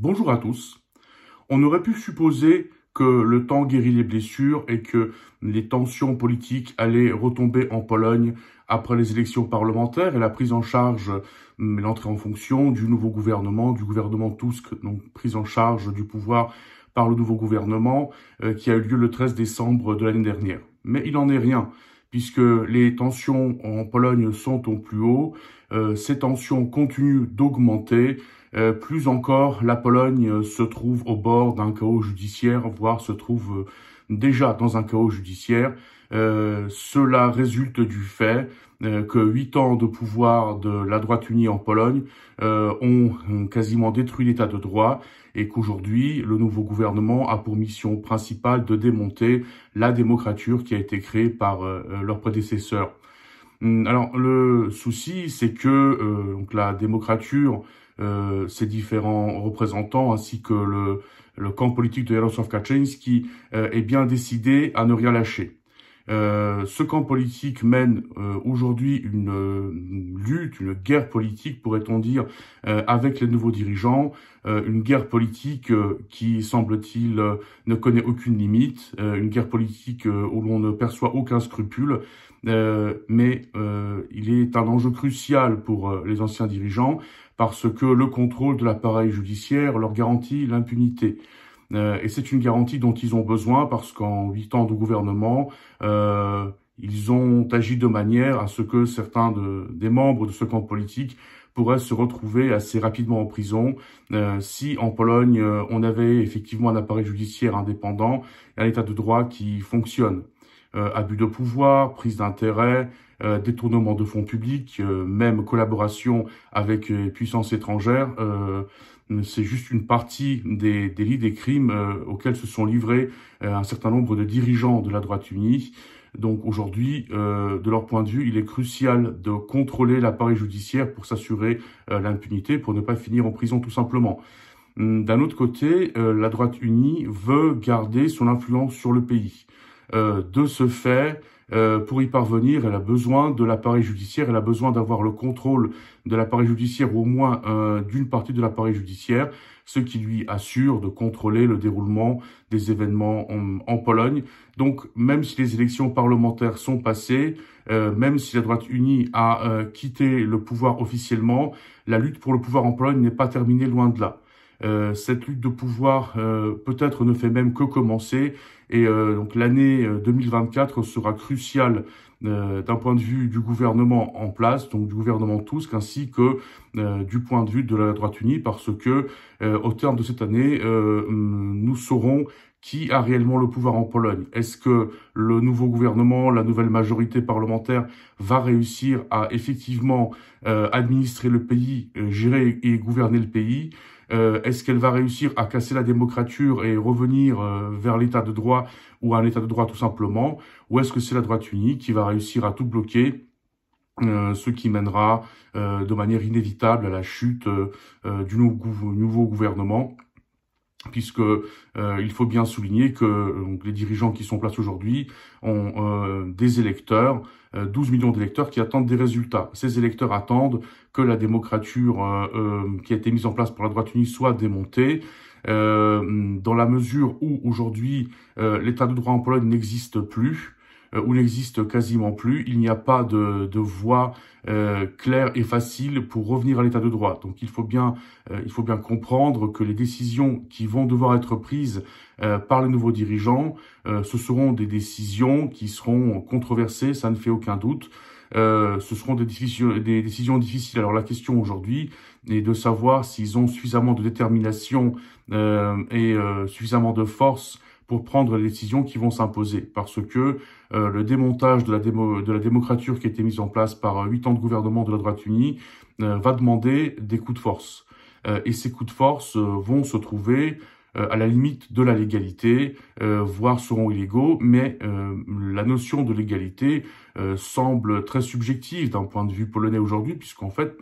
Bonjour à tous. On aurait pu supposer que le temps guérit les blessures et que les tensions politiques allaient retomber en Pologne après les élections parlementaires et la prise en charge, l'entrée en fonction du nouveau gouvernement, du gouvernement Tusk, donc prise en charge du pouvoir par le nouveau gouvernement qui a eu lieu le 13 décembre de l'année dernière. Mais il n'en est rien, puisque les tensions en Pologne sont au plus haut, ces tensions continuent d'augmenter. Plus encore, la Pologne se trouve au bord d'un chaos judiciaire, voire se trouve déjà dans un chaos judiciaire. Cela résulte du fait que 8 ans de pouvoir de la droite unie en Pologne ont quasiment détruit l'état de droit et qu'aujourd'hui, le nouveau gouvernement a pour mission principale de démonter la démocrature qui a été créée par leurs prédécesseurs. Alors, le souci, c'est que donc la démocrature, ses différents représentants, ainsi que le camp politique de Jarosław Kaczyński, est bien décidé à ne rien lâcher. Ce camp politique mène aujourd'hui une lutte, une guerre politique, pourrait-on dire, avec les nouveaux dirigeants, une guerre politique qui, semble-t-il, ne connaît aucune limite, une guerre politique où l'on ne perçoit aucun scrupule, mais il est un enjeu crucial pour les anciens dirigeants parce que le contrôle de l'appareil judiciaire leur garantit l'impunité. Et c'est une garantie dont ils ont besoin parce qu'en 8 ans de gouvernement, ils ont agi de manière à ce que certains des membres de ce camp politique pourraient se retrouver assez rapidement en prison si en Pologne on avait effectivement un appareil judiciaire indépendant et un état de droit qui fonctionne. Abus de pouvoir, prise d'intérêt, détournement de fonds publics, même collaboration avec puissances étrangères, c'est juste une partie des délits, des crimes auxquels se sont livrés un certain nombre de dirigeants de la droite unie. Donc aujourd'hui, de leur point de vue, il est crucial de contrôler l'appareil judiciaire pour s'assurer l'impunité, pour ne pas finir en prison tout simplement. D'un autre côté, la droite unie veut garder son influence sur le pays. De ce fait, pour y parvenir, elle a besoin de l'appareil judiciaire, elle a besoin d'avoir le contrôle de l'appareil judiciaire ou au moins d'une partie de l'appareil judiciaire, ce qui lui assure de contrôler le déroulement des événements en Pologne. Donc, même si les élections parlementaires sont passées, même si la droite unie a quitté le pouvoir officiellement, la lutte pour le pouvoir en Pologne n'est pas terminée, loin de là. Cette lutte de pouvoir peut-être ne fait même que commencer et donc l'année 2024 sera cruciale d'un point de vue du gouvernement en place, donc du gouvernement Tusk, ainsi que du point de vue de la droite unie, parce que au terme de cette année, nous saurons qui a réellement le pouvoir en Pologne. Est-ce que le nouveau gouvernement, la nouvelle majorité parlementaire va réussir à effectivement administrer le pays, gérer et gouverner le pays? Est-ce qu'elle va réussir à casser la démocrature et revenir vers l'état de droit ou à un état de droit tout simplement? Ou est-ce que c'est la droite unie qui va réussir à tout bloquer, ce qui mènera de manière inévitable à la chute du nouveau gouvernement? Puisque il faut bien souligner que donc, les dirigeants qui sont en place aujourd'hui ont des électeurs, 12 millions d'électeurs qui attendent des résultats. Ces électeurs attendent que la démocrature qui a été mise en place par la droite unie soit démontée, dans la mesure où aujourd'hui l'état de droit en Pologne n'existe plus, ou n'existe quasiment plus. Il n'y a pas de voie claire et facile pour revenir à l'état de droit. Donc il faut bien comprendre que les décisions qui vont devoir être prises par les nouveaux dirigeants, ce seront des décisions qui seront controversées, ça ne fait aucun doute. Ce seront des décisions difficiles. Alors la question aujourd'hui est de savoir s'ils ont suffisamment de détermination et suffisamment de force pour prendre les décisions qui vont s'imposer. Parce que le démontage de la démocrature qui a été mise en place par 8 ans de gouvernement de la droite unie va demander des coups de force. Et ces coups de force vont se trouver à la limite de la légalité, voire seront illégaux, mais la notion de légalité semble très subjective d'un point de vue polonais aujourd'hui, puisqu'en fait,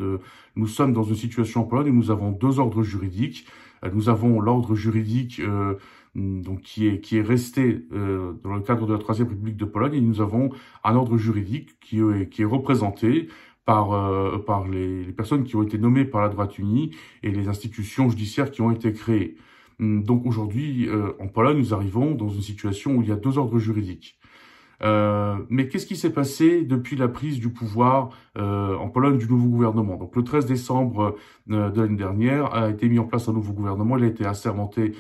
nous sommes dans une situation en Pologne où nous avons deux ordres juridiques. Nous avons l'ordre juridique donc qui est resté dans le cadre de la Troisième République de Pologne, et nous avons un ordre juridique qui est représenté par les personnes qui ont été nommées par la droite unie et les institutions judiciaires qui ont été créées. Donc aujourd'hui, en Pologne, nous arrivons dans une situation où il y a deux ordres juridiques. Mais qu'est-ce qui s'est passé depuis la prise du pouvoir en Pologne du nouveau gouvernement? Donc le 13 décembre de l'année dernière a été mis en place un nouveau gouvernement. Il a été assermenté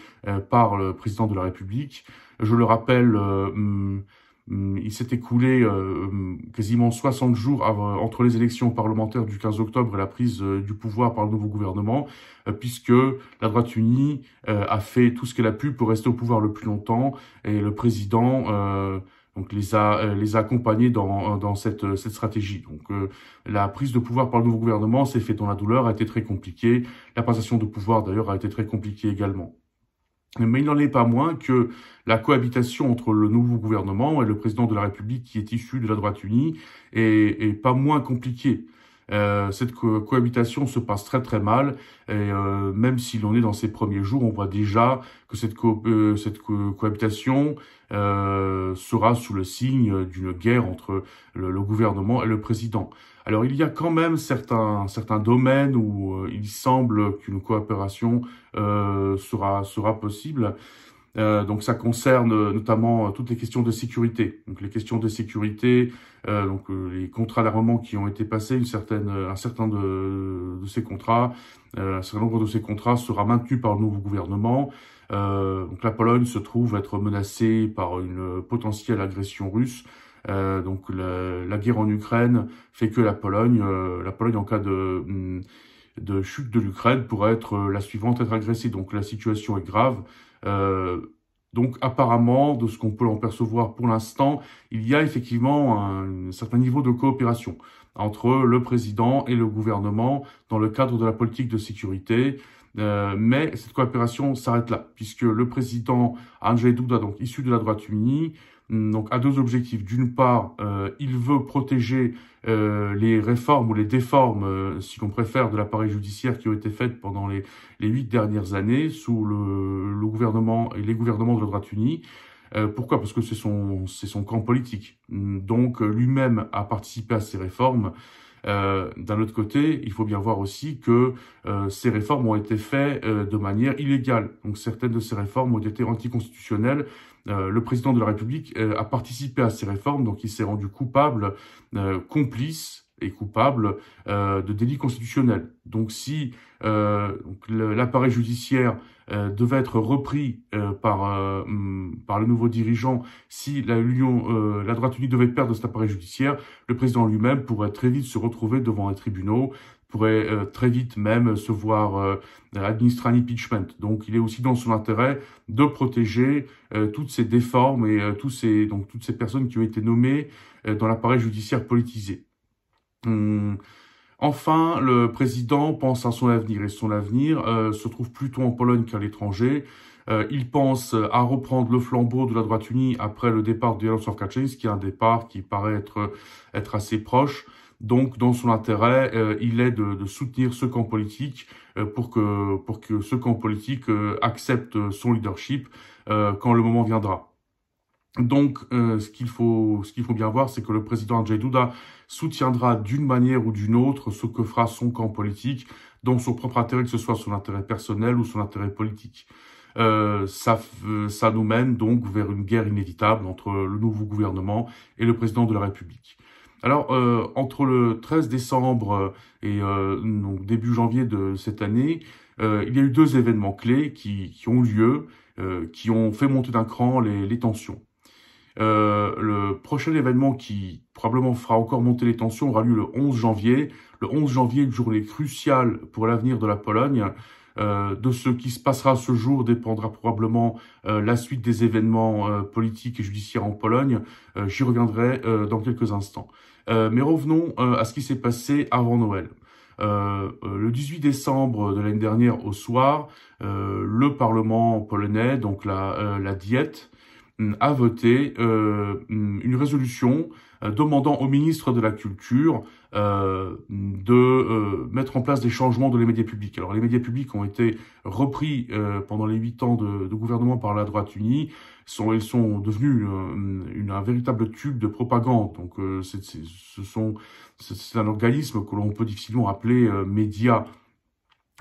par le président de la République. Je le rappelle, il s'est écoulé quasiment 60 jours entre les élections parlementaires du 15 octobre et la prise du pouvoir par le nouveau gouvernement, puisque la droite unie a fait tout ce qu'elle a pu pour rester au pouvoir le plus longtemps, et le président donc les a accompagnés dans cette stratégie. Donc la prise de pouvoir par le nouveau gouvernement s'est faite dans la douleur, a été très compliquée. La passation de pouvoir d'ailleurs a été très compliquée également. Mais il n'en est pas moins que la cohabitation entre le nouveau gouvernement et le président de la République qui est issu de la droite unie est pas moins compliquée. Cette cohabitation se passe très très mal, et même si l'on est dans ses premiers jours, on voit déjà que cette cohabitation sera sous le signe d'une guerre entre le gouvernement et le président. Alors il y a quand même certains domaines où il semble qu'une coopération sera possible. Donc ça concerne notamment toutes les questions de sécurité. Donc les questions de sécurité, les contrats d'armement qui ont été passés, un certain nombre de ces contrats sera maintenu par le nouveau gouvernement. Donc la Pologne se trouve être menacée par une potentielle agression russe. Donc la guerre en Ukraine fait que la Pologne en cas de chute de l'Ukraine pourrait être la suivante à être agressée. Donc la situation est grave. Donc apparemment, de ce qu'on peut en percevoir pour l'instant, il y a effectivement un certain niveau de coopération entre le président et le gouvernement dans le cadre de la politique de sécurité. Mais cette coopération s'arrête là, puisque le président Andrzej Duda, donc issu de la droite unie, donc a deux objectifs. D'une part, il veut protéger les réformes ou les déformes, si l'on préfère, de l'appareil judiciaire qui ont été faites pendant les 8 dernières années sous le gouvernement et les gouvernements de la droite unie. Pourquoi? Parce que c'est son camp politique. Donc lui-même a participé à ces réformes. D'un autre côté, il faut bien voir aussi que ces réformes ont été faites de manière illégale. Donc certaines de ces réformes ont été anticonstitutionnelles. Le président de la République a participé à ces réformes, donc il s'est rendu coupable, complice et coupable de délits constitutionnels. Donc si l'appareil judiciaire devait être repris par le nouveau dirigeant, si la droite unie devait perdre cet appareil judiciaire, le président lui-même pourrait très vite se retrouver devant les tribunaux, pourrait très vite même se voir administrer un impeachment. Donc il est aussi dans son intérêt de protéger toutes ces déformes et toutes ces personnes qui ont été nommées dans l'appareil judiciaire politisé. Enfin, le président pense à son avenir, et son avenir se trouve plutôt en Pologne qu'à l'étranger. Il pense à reprendre le flambeau de la droite unie après le départ de Jarosław Kaczyński, un départ qui paraît être assez proche. Donc, dans son intérêt, il est de soutenir ce camp politique pour que ce camp politique accepte son leadership quand le moment viendra. Donc, ce qu'il faut bien voir, c'est que le président Andrzej Duda soutiendra d'une manière ou d'une autre ce que fera son camp politique dans son propre intérêt, que ce soit son intérêt personnel ou son intérêt politique. Ça nous mène donc vers une guerre inévitable entre le nouveau gouvernement et le président de la République. Alors, entre le 13 décembre et donc début janvier de cette année, il y a eu deux événements clés qui ont lieu, qui ont fait monter d'un cran les tensions. Le prochain événement qui probablement fera encore monter les tensions aura lieu le 11 janvier. Le 11 janvier, une journée cruciale pour l'avenir de la Pologne. De ce qui se passera ce jour dépendra probablement la suite des événements politiques et judiciaires en Pologne. J'y reviendrai dans quelques instants. Mais revenons à ce qui s'est passé avant Noël. Le 18 décembre de l'année dernière au soir, le Parlement polonais, donc la Diète, a voté une résolution demandant au ministre de la Culture de mettre en place des changements dans les médias publics. Alors les médias publics ont été repris pendant les 8 ans de gouvernement par la droite unie. Ils sont devenus un véritable tube de propagande. Donc c'est un organisme que l'on peut difficilement appeler média,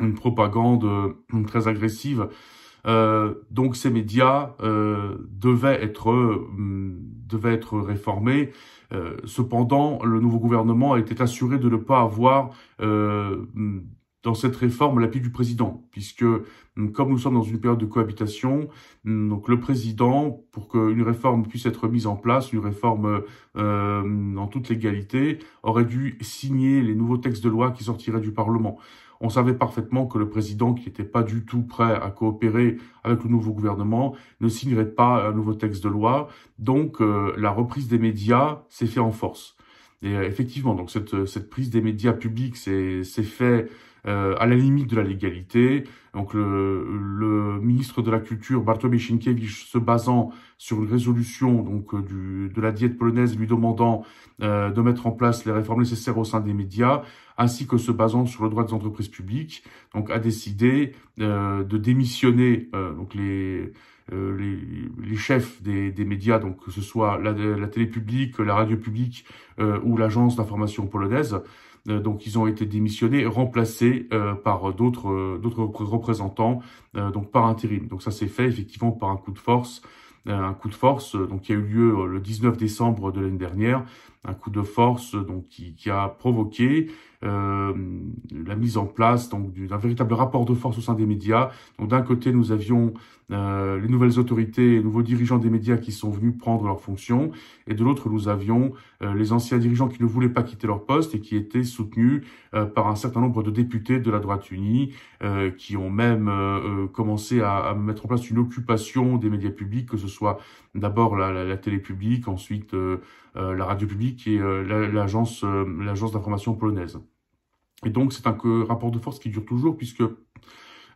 une propagande très agressive. Donc ces médias devaient être réformés. Cependant, le nouveau gouvernement a été assuré de ne pas avoir dans cette réforme l'appui du président, puisque comme nous sommes dans une période de cohabitation, donc le président, pour qu'une réforme puisse être mise en place, une réforme en toute légalité, aurait dû signer les nouveaux textes de loi qui sortiraient du Parlement. On savait parfaitement que le président, qui n'était pas du tout prêt à coopérer avec le nouveau gouvernement, ne signerait pas un nouveau texte de loi. Donc, la reprise des médias s'est faite en force. Et effectivement, donc cette prise des médias publics s'est fait à la limite de la légalité. Donc le ministre de la Culture, Bartłomiej Sienkiewicz, se basant sur une résolution donc de la Diète polonaise lui demandant de mettre en place les réformes nécessaires au sein des médias, ainsi que se basant sur le droit des entreprises publiques, donc a décidé de démissionner donc les chefs des médias, donc que ce soit la télé publique, la radio publique ou l'agence d'information polonaise. Donc ils ont été démissionnés, remplacés par d'autres représentants, donc par intérim. Donc ça s'est fait effectivement par un coup de force. Donc qui a eu lieu le 19 décembre de l'année dernière, un coup de force donc qui a provoqué la mise en place donc d'un véritable rapport de force au sein des médias. Donc d'un côté nous avions les nouvelles autorités, les nouveaux dirigeants des médias qui sont venus prendre leurs fonctions, et de l'autre nous avions les anciens dirigeants qui ne voulaient pas quitter leur poste et qui étaient soutenus par un certain nombre de députés de la droite unie, qui ont même commencé à mettre en place une occupation des médias publics, que ce soit d'abord la télé publique, ensuite la radio publique et l'agence d'information polonaise. Et donc c'est un rapport de force qui dure toujours, puisque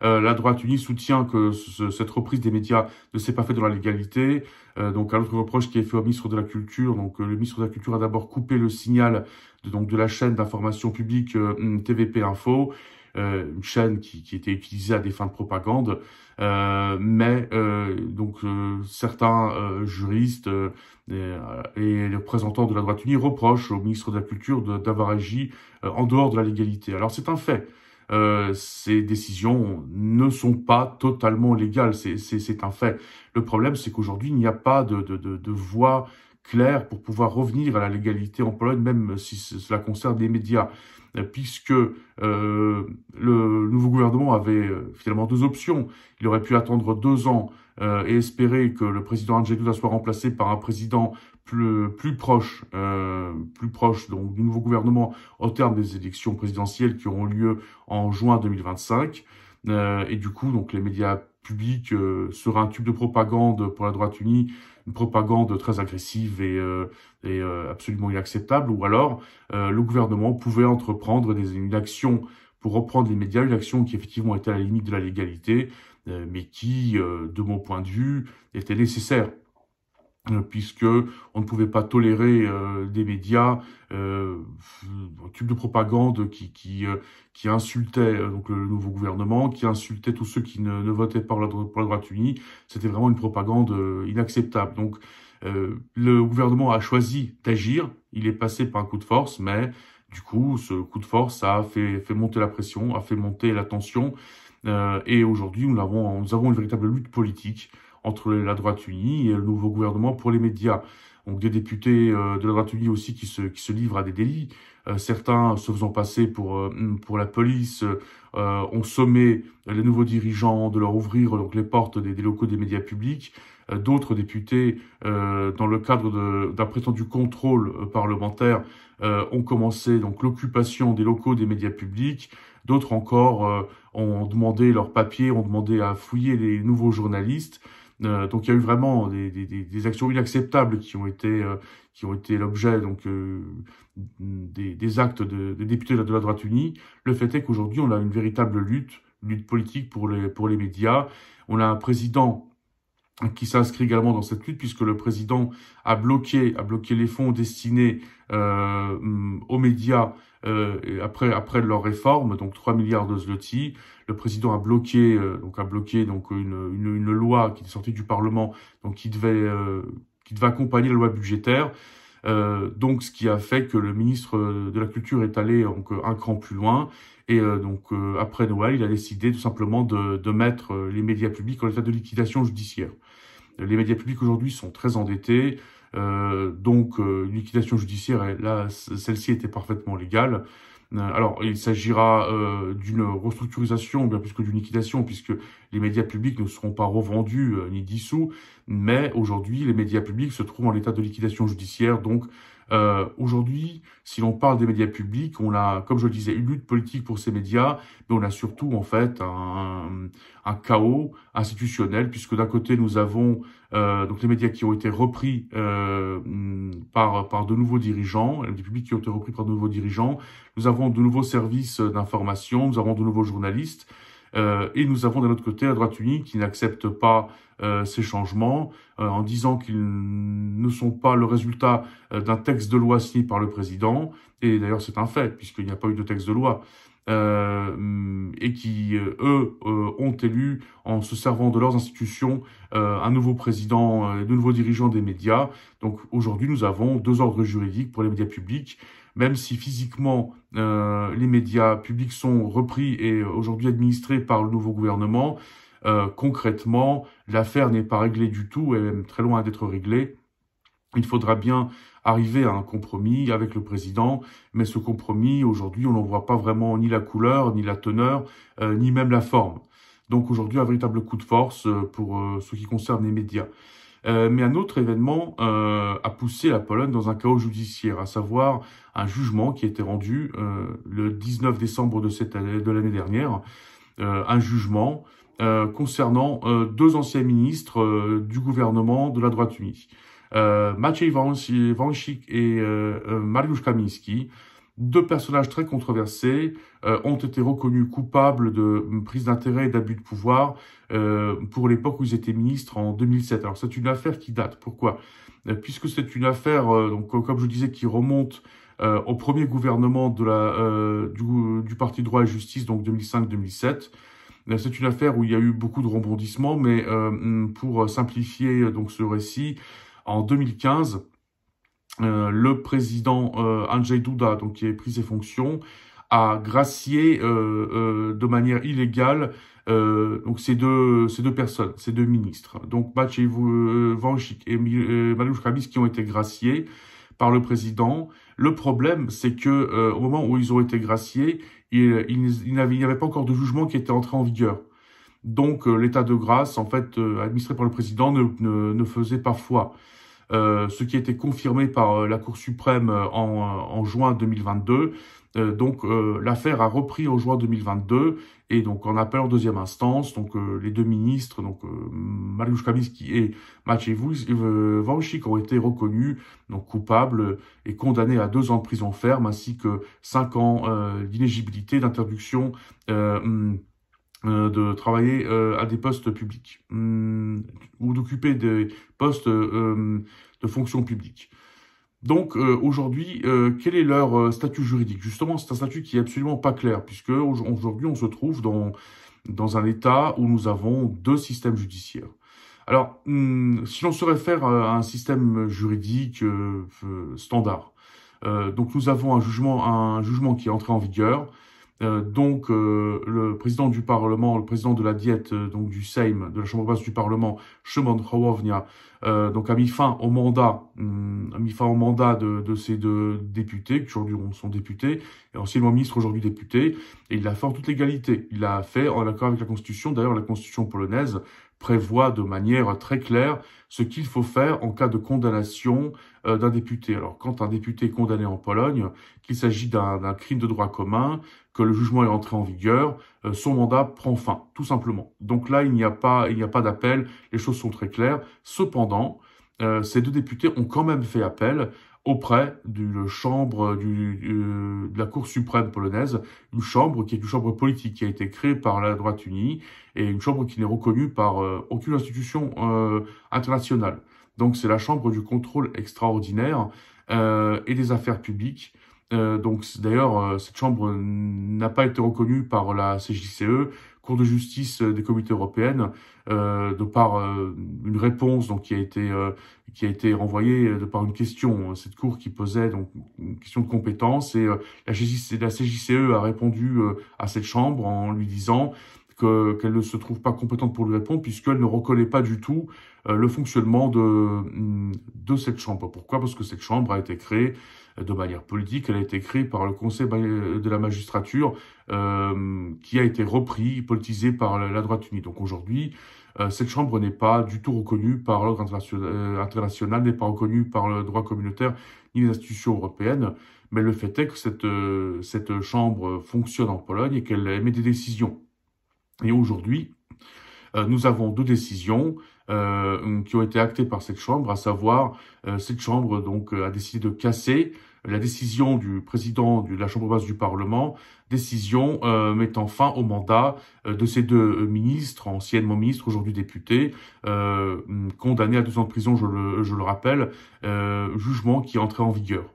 la droite unie soutient que cette reprise des médias ne s'est pas faite dans la légalité. Donc un autre reproche qui est fait au ministre de la Culture, donc le ministre de la Culture a d'abord coupé le signal de la chaîne d'information publique TVP Info, une chaîne qui était utilisée à des fins de propagande, mais certains juristes et les représentants de la droite unie reprochent au ministre de la Culture d'avoir agi en dehors de la légalité. Alors c'est un fait. Ces décisions ne sont pas totalement légales, c'est un fait. Le problème, c'est qu'aujourd'hui, il n'y a pas de voie claire pour pouvoir revenir à la légalité en Pologne, même si cela concerne les médias, puisque le nouveau gouvernement avait finalement deux options. Il aurait pu attendre 2 ans et espérer que le président Andrzej Duda soit remplacé par un président plus proche donc du nouveau gouvernement au terme des élections présidentielles qui auront lieu en juin 2025. Et du coup, donc les médias publics seraient un tube de propagande pour la droite unie, une propagande très agressive et absolument inacceptable. Ou alors, le gouvernement pouvait entreprendre une action pour reprendre les médias, une action qui effectivement était à la limite de la légalité, mais qui, de mon point de vue, était nécessaire. Puisque on ne pouvait pas tolérer des médias, un tube de propagande qui insultait donc le nouveau gouvernement, qui insultait tous ceux qui ne votaient pas pour la droite unie. C'était vraiment une propagande inacceptable. Donc le gouvernement a choisi d'agir, il est passé par un coup de force, mais du coup ce coup de force a fait monter la pression, a fait monter la tension, et aujourd'hui nous avons une véritable lutte politique entre la droite unie et le nouveau gouvernement pour les médias. Donc des députés de la droite unie aussi qui se livrent à des délits. Certains se faisant passer pour la police ont sommé les nouveaux dirigeants de leur ouvrir donc les portes des locaux des médias publics. D'autres députés, dans le cadre d'un prétendu contrôle parlementaire, ont commencé donc l'occupation des locaux des médias publics. D'autres encore ont demandé leurs papiers, ont demandé à fouiller les nouveaux journalistes. Donc il y a eu vraiment des actions inacceptables qui ont été l'objet donc des actes des députés de la droite unie. Le fait est qu'aujourd'hui on a une véritable lutte politique pour les médias. On a un président qui s'inscrit également dans cette lutte, puisque le président a bloqué les fonds destinés aux médias après leur réforme, donc 3 milliards de zloty. Le président a bloqué une loi qui est sortie du Parlement, donc qui devait accompagner la loi budgétaire. Donc, ce qui a fait que le ministre de la Culture est allé donc un cran plus loin. Et après Noël, il a décidé tout simplement de mettre les médias publics en état de liquidation judiciaire. Les médias publics aujourd'hui sont très endettés, donc une liquidation judiciaire, là, celle-ci était parfaitement légale. Alors, il s'agira d'une restructurisation, bien plus que d'une liquidation, puisque les médias publics ne seront pas revendus ni dissous, mais aujourd'hui, les médias publics se trouvent en état de liquidation judiciaire. Donc, aujourd'hui, si l'on parle des médias publics, on a, comme je le disais, une lutte politique pour ces médias, mais on a surtout, en fait, un chaos institutionnel, puisque d'un côté, nous avons donc les médias qui ont été repris par de nouveaux dirigeants, les médias publics qui ont été repris par de nouveaux dirigeants. Nous avons de nouveaux services d'information, nous avons de nouveaux journalistes, et nous avons d'un autre côté la droite unie qui n'accepte pas ces changements en disant qu'ils ne sont pas le résultat d'un texte de loi signé par le président. Et d'ailleurs, c'est un fait, puisqu'il n'y a pas eu de texte de loi. Et qui, eux, ont élu, en se servant de leurs institutions, un nouveau président, de nouveaux dirigeants des médias. Donc aujourd'hui, nous avons 2 ordres juridiques pour les médias publics, même si physiquement, les médias publics sont repris et aujourd'hui administrés par le nouveau gouvernement. Concrètement, l'affaire n'est pas réglée du tout, et même très loin d'être réglée. Il faudra bien arriver à un compromis avec le président, mais ce compromis, aujourd'hui, on n'en voit pas vraiment ni la couleur, ni la teneur, ni même la forme. Donc aujourd'hui, un véritable coup de force pour ce qui concerne les médias. Mais un autre événement a poussé la Pologne dans un chaos judiciaire, à savoir un jugement qui a été rendu le 19 décembre de l'année dernière, un jugement concernant 2 anciens ministres du gouvernement de la droite unie. Maciej Wąsik et Mariusz Kamiński, 2 personnages très controversés, ont été reconnus coupables de prise d'intérêt et d'abus de pouvoir pour l'époque où ils étaient ministres en 2007. Alors c'est une affaire qui date. Pourquoi? Puisque c'est une affaire, donc comme je disais, qui remonte au premier gouvernement du Parti droit et justice, donc 2005-2007. C'est une affaire où il y a eu beaucoup de rebondissements, mais pour simplifier donc ce récit, en 2015, le président Andrzej Duda, donc qui a pris ses fonctions, a gracié de manière illégale donc ces deux personnes, ces 2 ministres. Donc Maciej Wąsik et Mariusz Kamiński qui ont été graciés par le président. Le problème, c'est que au moment où ils ont été graciés, il n'y avait pas encore de jugement qui était entré en vigueur. Donc l'état de grâce, en fait, administré par le président, ne faisait pas foi. Ce qui a été confirmé par la Cour suprême en juin 2022. Donc l'affaire a repris en juin 2022 et donc en appel en 2e instance, donc les 2 ministres, donc Mariusz Kamiński et Maciej Wąsik ont été reconnus donc coupables et condamnés à 2 ans de prison ferme ainsi que 5 ans d'inéligibilité, d'interdiction de travailler à des postes publics ou d'occuper des postes de fonction publique. Donc aujourd'hui, quel est leur statut juridique? Justement, c'est un statut qui est absolument pas clair, puisque aujourd'hui on se trouve dans un état où nous avons 2 systèmes judiciaires. Alors, si l'on se réfère à un système juridique standard, donc nous avons un jugement qui est entré en vigueur. Donc le président du Parlement, le président de la Diète, donc du Sejm, de la Chambre basse du Parlement, Szymon Hołownia, donc a mis fin au mandat de ces 2 députés, qui aujourd'hui sont députés, et anciennement ministres, aujourd'hui députés, et il l'a fait en toute légalité. Il l'a fait en accord avec la Constitution. D'ailleurs, la Constitution polonaise prévoit de manière très claire ce qu'il faut faire en cas de condamnation d'un député. Alors, quand un député est condamné en Pologne, qu'il s'agit d'un crime de droit commun, que le jugement est entré en vigueur, son mandat prend fin, tout simplement. Donc là, il n'y a pas d'appel, les choses sont très claires. Cependant, ces 2 députés ont quand même fait appel auprès d'une chambre de la Cour suprême polonaise, une chambre qui est une chambre politique qui a été créée par la droite unie et une chambre qui n'est reconnue par aucune institution internationale. Donc c'est la chambre du contrôle extraordinaire et des affaires publiques. Donc d'ailleurs, cette chambre n'a pas été reconnue par la CJCE, Cour de justice des communautés européennes, de par une réponse donc qui a été renvoyée de par une question. Cette cour qui posait donc une question de compétence et la CJCE a répondu à cette chambre en lui disant qu'elle ne se trouve pas compétente pour lui répondre puisqu'elle ne reconnaît pas du tout le fonctionnement de cette chambre. Pourquoi? Parce que cette chambre a été créée de manière politique, elle a été créée par le Conseil de la magistrature qui a été repris, politisé par la droite unie. Donc aujourd'hui, cette chambre n'est pas du tout reconnue par l'ordre international, n'est pas reconnue par le droit communautaire ni les institutions européennes. Mais le fait est que cette chambre fonctionne en Pologne et qu'elle émet des décisions. Et aujourd'hui, nous avons deux décisions qui ont été actées par cette chambre, à savoir cette chambre donc a décidé de casser la décision du président de la chambre basse du Parlement, décision mettant fin au mandat de ces deux ministres, anciennement ministres, aujourd'hui députés, condamnés à 2 ans de prison, je le rappelle, jugement qui est entré en vigueur.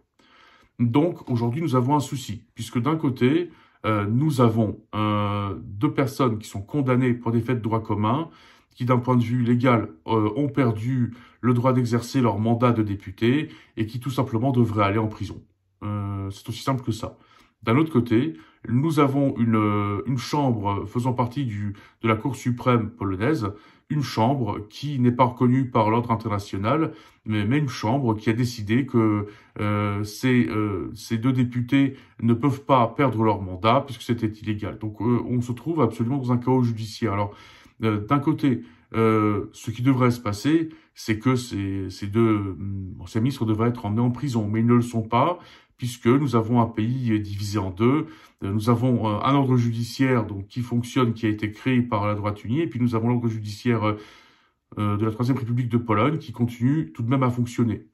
Donc aujourd'hui nous avons un souci, puisque d'un côté, nous avons 2 personnes qui sont condamnées pour des faits de droit commun, qui d'un point de vue légal ont perdu le droit d'exercer leur mandat de député et qui tout simplement devraient aller en prison. C'est aussi simple que ça. D'un autre côté, nous avons une chambre faisant partie de la Cour suprême polonaise, une chambre qui n'est pas reconnue par l'ordre international, mais une chambre qui a décidé que ces 2 députés ne peuvent pas perdre leur mandat puisque c'était illégal. Donc on se trouve absolument dans un chaos judiciaire. Alors d'un côté, ce qui devrait se passer, c'est que ces 2 anciens ministres devraient être emmenés en prison, mais ils ne le sont pas, puisque nous avons un pays divisé en 2. Nous avons un ordre judiciaire donc qui fonctionne, qui a été créé par la droite unie, et puis nous avons l'ordre judiciaire de la Troisième République de Pologne qui continue tout de même à fonctionner.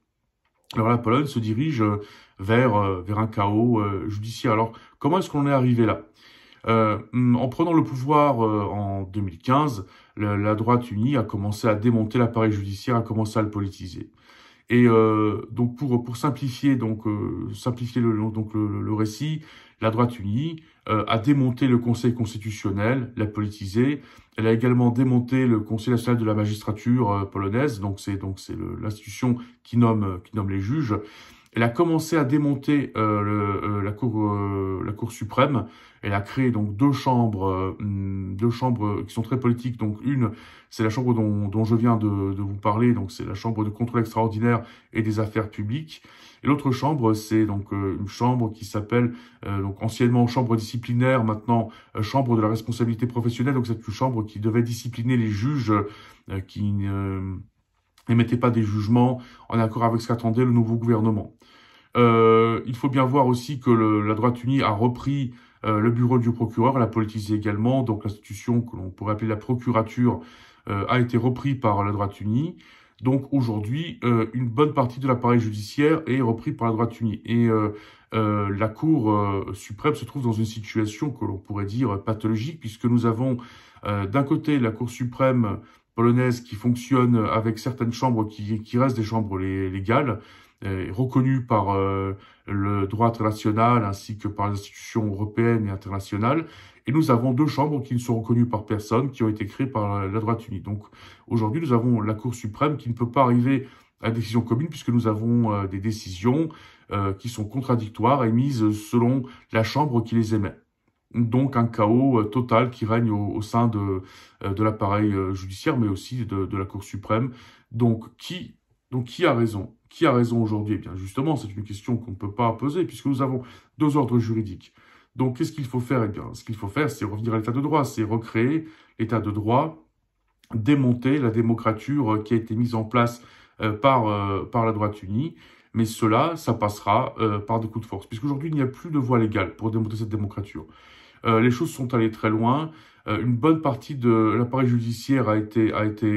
Alors la Pologne se dirige vers un chaos judiciaire. Alors comment est-ce qu'on est arrivé là? En prenant le pouvoir en 2015, la droite unie a commencé à démonter l'appareil judiciaire, a commencé à le politiser. Et donc pour simplifier le récit, la droite unie a démonté le Conseil constitutionnel, l'a politisé. Elle a également démonté le Conseil national de la magistrature polonaise, donc c'est l'institution qui nomme les juges. Elle a commencé à démonter la Cour suprême. Elle a créé donc 2 chambres qui sont très politiques. Donc une, c'est la chambre dont je viens de vous parler. Donc c'est la chambre de contrôle extraordinaire et des affaires publiques. Et l'autre chambre, c'est donc une chambre qui s'appelle donc anciennement chambre disciplinaire, maintenant chambre de la responsabilité professionnelle. Donc c'est une chambre qui devait discipliner les juges qui n'émettaient pas des jugements en accord avec ce qu'attendait le nouveau gouvernement. Il faut bien voir aussi que la droite unie a repris le bureau du procureur, l'a politisé également, donc l'institution que l'on pourrait appeler la procurature a été repris par la droite unie. Donc aujourd'hui, une bonne partie de l'appareil judiciaire est repris par la droite unie. Et la Cour suprême se trouve dans une situation que l'on pourrait dire pathologique, puisque nous avons d'un côté la Cour suprême polonaise qui fonctionne avec certaines chambres qui restent des chambres légales, reconnues par le droit international ainsi que par les institutions européennes et internationales. Et nous avons 2 chambres qui ne sont reconnues par personne, qui ont été créées par la droite unie. Donc aujourd'hui, nous avons la Cour suprême qui ne peut pas arriver à une décision commune puisque nous avons des décisions qui sont contradictoires émises selon la chambre qui les émet. Donc un chaos total qui règne au sein de l'appareil judiciaire, mais aussi de la Cour suprême. Donc qui a raison? Qui a raison aujourd'hui? Eh bien justement, c'est une question qu'on ne peut pas poser puisque nous avons 2 ordres juridiques. Donc qu'est-ce qu'il faut faire? Eh bien, ce qu'il faut faire, c'est revenir à l'état de droit, c'est recréer l'état de droit, démonter la démocrature qui a été mise en place par la droite unie. Mais cela, ça passera par des coups de force, puisqu'aujourd'hui, il n'y a plus de voie légale pour démonter cette démocrature. Les choses sont allées très loin. Une bonne partie de l'appareil judiciaire a été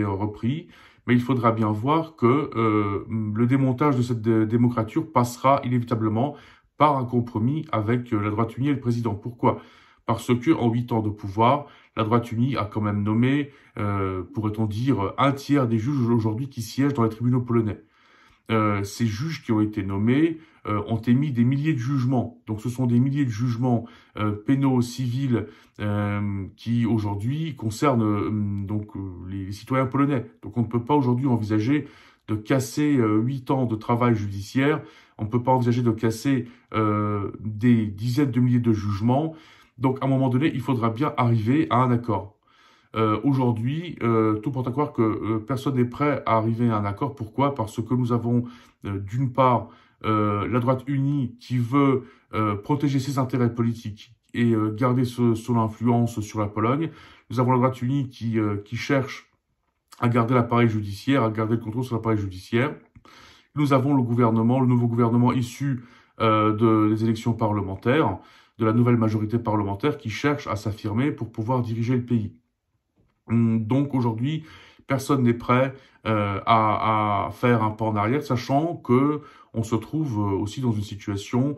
repris, mais il faudra bien voir que le démontage de cette démocrature passera inévitablement par un compromis avec la droite unie et le président. Pourquoi? Parce que en 8 ans de pouvoir, la droite unie a quand même nommé, pourrait-on dire, un tiers des juges aujourd'hui qui siègent dans les tribunaux polonais. Ces juges qui ont été nommés ont émis des milliers de jugements. Donc ce sont des milliers de jugements pénaux, civils, qui aujourd'hui concernent les citoyens polonais. Donc on ne peut pas aujourd'hui envisager de casser 8 ans de travail judiciaire. On ne peut pas envisager de casser des dizaines de milliers de jugements. Donc à un moment donné, il faudra bien arriver à un accord. Aujourd'hui, tout porte à croire que personne n'est prêt à arriver à un accord. Pourquoi? Parce que nous avons d'une part la droite unie qui veut protéger ses intérêts politiques et garder son influence sur la Pologne. Nous avons la droite unie qui cherche à garder l'appareil judiciaire, à garder le contrôle sur l'appareil judiciaire. Nous avons le gouvernement, le nouveau gouvernement issu des élections parlementaires, de la nouvelle majorité parlementaire qui cherche à s'affirmer pour pouvoir diriger le pays. Donc aujourd'hui, personne n'est prêt à faire un pas en arrière, sachant que on se trouve aussi dans une situation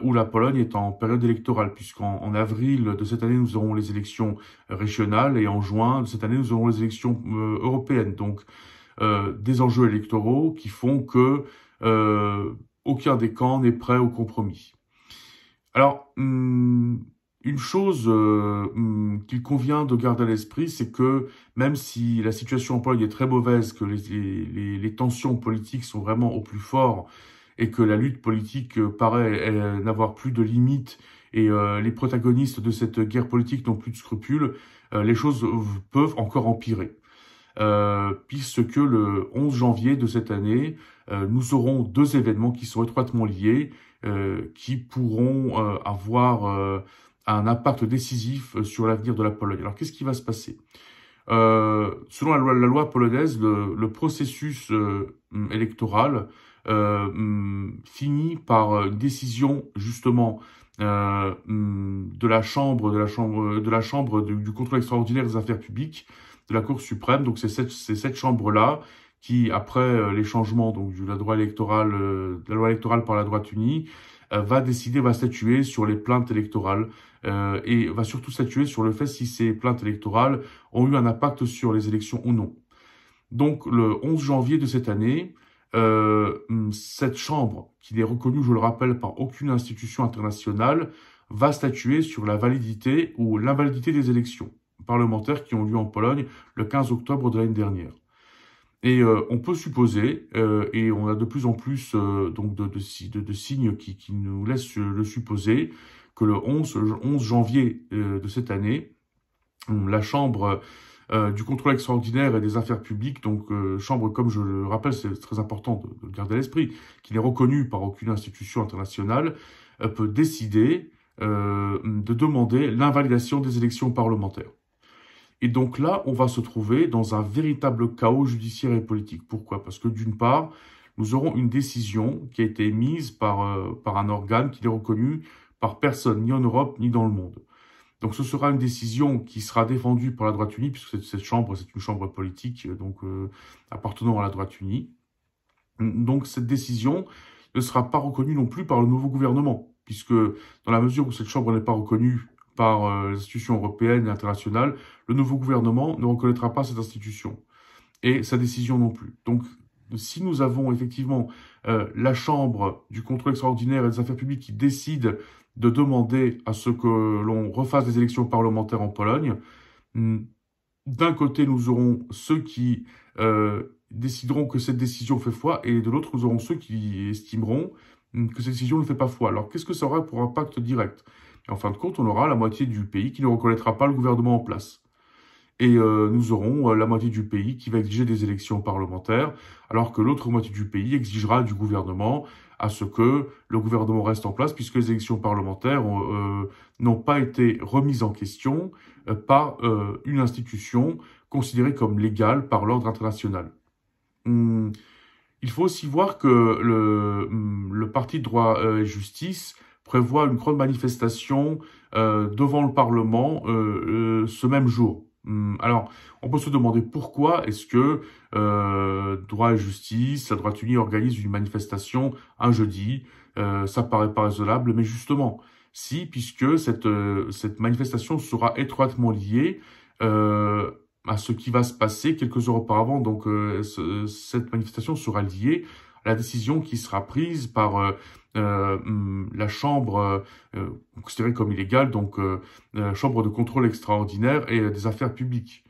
où la Pologne est en période électorale, puisqu'en avril de cette année, nous aurons les élections régionales et en juin de cette année, nous aurons les élections européennes. Donc des enjeux électoraux qui font que aucun des camps n'est prêt au compromis. Alors, une chose qu'il convient de garder à l'esprit, c'est que même si la situation en Pologne est très mauvaise, que les tensions politiques sont vraiment au plus fort et que la lutte politique paraît n'avoir plus de limites et les protagonistes de cette guerre politique n'ont plus de scrupules, les choses peuvent encore empirer. Puisque le 11 janvier de cette année, nous aurons deux événements qui sont étroitement liés, qui pourront avoir un impact décisif sur l'avenir de la Pologne. Alors, qu'est-ce qui va se passer? Selon la loi polonaise, le processus électoral finit par une décision justement de la chambre du contrôle extraordinaire des affaires publiques de la Cour suprême. Donc c'est cette chambre-là qui, après les changements donc de la loi électorale par la droite unie, va statuer sur les plaintes électorales et va surtout statuer sur le fait si ces plaintes électorales ont eu un impact sur les élections ou non. Donc le 11 janvier de cette année, cette chambre, qui n'est reconnue, je le rappelle, par aucune institution internationale, va statuer sur la validité ou l'invalidité des élections parlementaires qui ont lieu en Pologne le 15 octobre de l'année dernière. Et on peut supposer, et on a de plus en plus donc de signes qui nous laissent le supposer, que le 11 janvier de cette année, la Chambre du contrôle extraordinaire et des affaires publiques, donc chambre, comme je le rappelle, c'est très important de le garder à l'esprit, qui n'est reconnue par aucune institution internationale, peut décider de demander l'invalidation des élections parlementaires. Et donc là, on va se trouver dans un véritable chaos judiciaire et politique. Pourquoi? Parce que d'une part, nous aurons une décision qui a été émise par un organe qui n'est reconnu par personne, ni en Europe, ni dans le monde. Donc ce sera une décision qui sera défendue par la droite unie, puisque cette chambre, c'est une chambre politique donc appartenant à la droite unie. Donc cette décision ne sera pas reconnue non plus par le nouveau gouvernement, puisque dans la mesure où cette chambre n'est pas reconnue par les institutions européennes et internationales, le nouveau gouvernement ne reconnaîtra pas cette institution et sa décision non plus. Donc, si nous avons effectivement la Chambre du contrôle extraordinaire et des affaires publiques qui décide de demander à ce que l'on refasse des élections parlementaires en Pologne, d'un côté, nous aurons ceux qui décideront que cette décision fait foi et de l'autre, nous aurons ceux qui estimeront que cette décision ne fait pas foi. Alors, qu'est-ce que ça aura pour impact direct? Et en fin de compte, on aura la moitié du pays qui ne reconnaîtra pas le gouvernement en place. Et nous aurons la moitié du pays qui va exiger des élections parlementaires, alors que l'autre moitié du pays exigera du gouvernement à ce que le gouvernement reste en place, puisque les élections parlementaires n'ont pas été remises en question par une institution considérée comme légale par l'ordre international. Il faut aussi voir que le Parti de droit et justice prévoit une grande manifestation devant le Parlement ce même jour. Alors, on peut se demander pourquoi est-ce que Droit et Justice, la droite unie organise une manifestation un jeudi. Ça paraît pas raisonnable, mais justement, si, puisque cette manifestation sera étroitement liée à ce qui va se passer quelques heures auparavant. Donc, cette manifestation sera liée à la décision qui sera prise par la Chambre, considérée comme illégale, donc la Chambre de contrôle extraordinaire et des affaires publiques.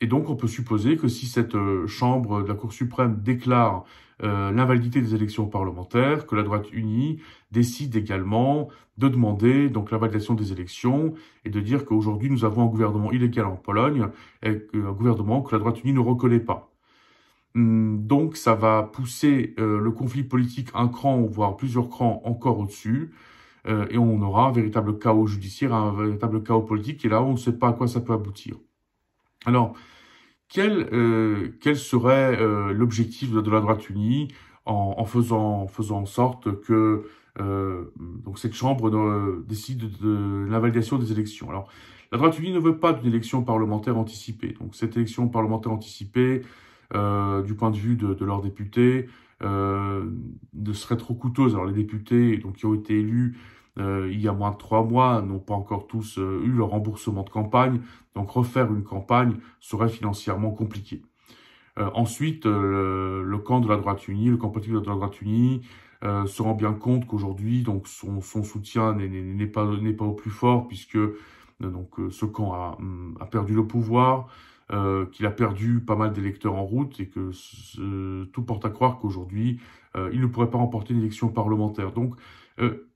Et donc, on peut supposer que si cette Chambre de la Cour suprême déclare l'invalidité des élections parlementaires, que la droite unie décide également de demander donc la validation des élections et de dire qu'aujourd'hui, nous avons un gouvernement illégal en Pologne, et un gouvernement que la droite unie ne reconnaît pas. Donc, ça va pousser le conflit politique un cran, voire plusieurs crans encore au-dessus, et on aura un véritable chaos judiciaire, un véritable chaos politique, et là, on ne sait pas à quoi ça peut aboutir. Alors, quel serait l'objectif de la droite unie en faisant en sorte que donc cette chambre décide de l'invalidation des élections? Alors, la droite unie ne veut pas d'une élection parlementaire anticipée. Donc, cette élection parlementaire anticipée, du point de vue de leurs députés, serait trop coûteuse. Alors, les députés donc, qui ont été élus il y a moins de 3 mois n'ont pas encore tous eu leur remboursement de campagne. Donc, refaire une campagne serait financièrement compliqué. Ensuite, le camp de la droite unie, le camp politique de la droite unie, se rend bien compte qu'aujourd'hui, donc son soutien n'est pas au plus fort, puisque ce camp a perdu le pouvoir, qu'il a perdu pas mal d'électeurs en route, et que tout porte à croire qu'aujourd'hui, il ne pourrait pas remporter une élection parlementaire. Donc,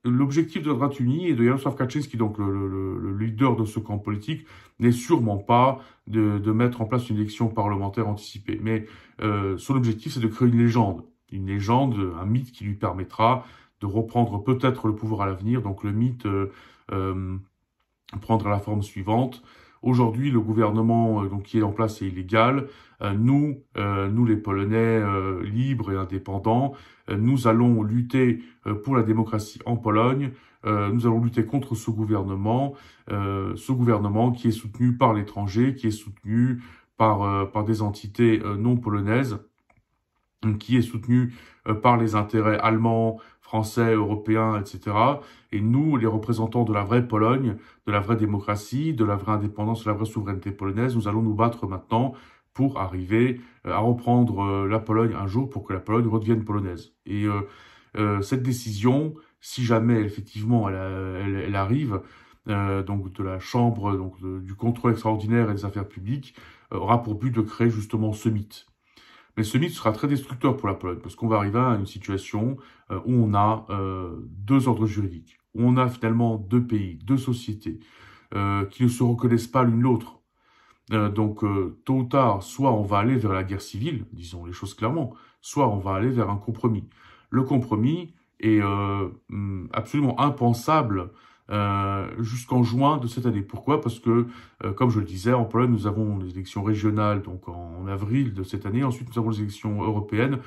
l'objectif de la droite unie et de Jarosław Kaczyński, donc le leader de ce camp politique, n'est sûrement pas de mettre en place une élection parlementaire anticipée. Mais son objectif, c'est de créer une légende, un mythe qui lui permettra de reprendre peut-être le pouvoir à l'avenir. Donc le mythe prendra la forme suivante. Aujourd'hui, le gouvernement donc qui est en place est illégal. Nous les Polonais libres et indépendants, nous allons lutter pour la démocratie en Pologne. Nous allons lutter contre ce gouvernement qui est soutenu par l'étranger, qui est soutenu par des entités non polonaises, qui est soutenu par les intérêts allemands, français, européens, etc. Et nous, les représentants de la vraie Pologne, de la vraie démocratie, de la vraie indépendance, de la vraie souveraineté polonaise, nous allons nous battre maintenant pour arriver à reprendre la Pologne un jour, pour que la Pologne redevienne polonaise. Et cette décision, si jamais effectivement elle arrive, donc de la Chambre du contrôle extraordinaire et des affaires publiques, aura pour but de créer justement ce mythe. Mais ce mythe sera très destructeur pour la Pologne, parce qu'on va arriver à une situation où on a 2 ordres juridiques, où on a finalement 2 pays, 2 sociétés qui ne se reconnaissent pas l'une l'autre. Donc, tôt ou tard, soit on va aller vers la guerre civile, disons les choses clairement, soit on va aller vers un compromis. Le compromis est absolument impensable jusqu'en juin de cette année. Pourquoi? Parce que, comme je le disais, en Pologne, nous avons les élections régionales donc en avril de cette année. Ensuite, nous avons les élections européennes.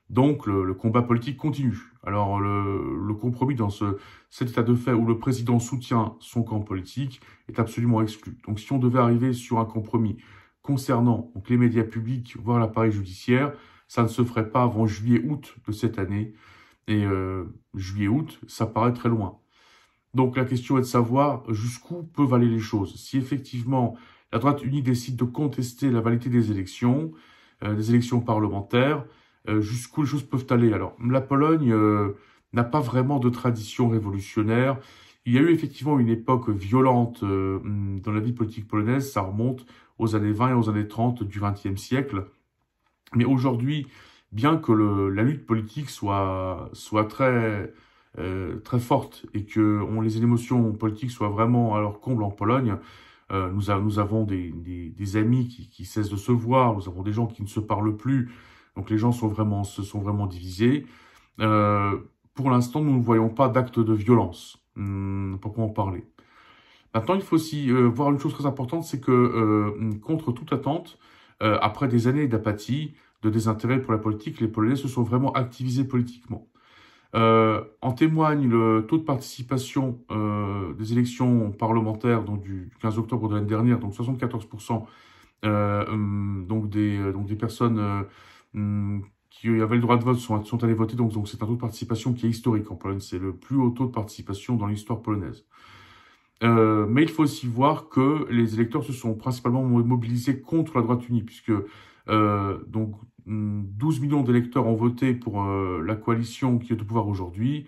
Donc, le combat politique continue. Alors, le compromis dans cet état de fait où le président soutient son camp politique est absolument exclu. Donc, si on devait arriver sur un compromis concernant donc, les médias publics, voire l'appareil judiciaire, ça ne se ferait pas avant juillet-août de cette année. Et juillet-août, ça paraît très loin. Donc la question est de savoir jusqu'où peuvent aller les choses. Si effectivement la droite unie décide de contester la validité des élections parlementaires, jusqu'où les choses peuvent aller. Alors la Pologne n'a pas vraiment de tradition révolutionnaire. Il y a eu effectivement une époque violente dans la vie politique polonaise, ça remonte aux années 20 et aux années 30 du XXe siècle. Mais aujourd'hui, bien que la lutte politique soit très forte et que les émotions politiques soient vraiment à leur comble en Pologne, nous avons des amis qui cessent de se voir, nous avons des gens qui ne se parlent plus, donc les gens se sont vraiment divisés. Pour l'instant, nous ne voyons pas d'actes de violence, pour en parler. Maintenant, il faut aussi voir une chose très importante, c'est que contre toute attente, après des années d'apathie, de désintérêt pour la politique, les Polonais se sont vraiment activisés politiquement. En témoigne le taux de participation des élections parlementaires donc du 15 octobre de l'année dernière, donc 74%, donc des personnes qui avaient le droit de vote sont allées voter, donc c'est un taux de participation qui est historique en Pologne, c'est le plus haut taux de participation dans l'histoire polonaise. Mais il faut aussi voir que les électeurs se sont principalement mobilisés contre la droite unie, puisque donc 12 millions d'électeurs ont voté pour la coalition qui est au pouvoir aujourd'hui.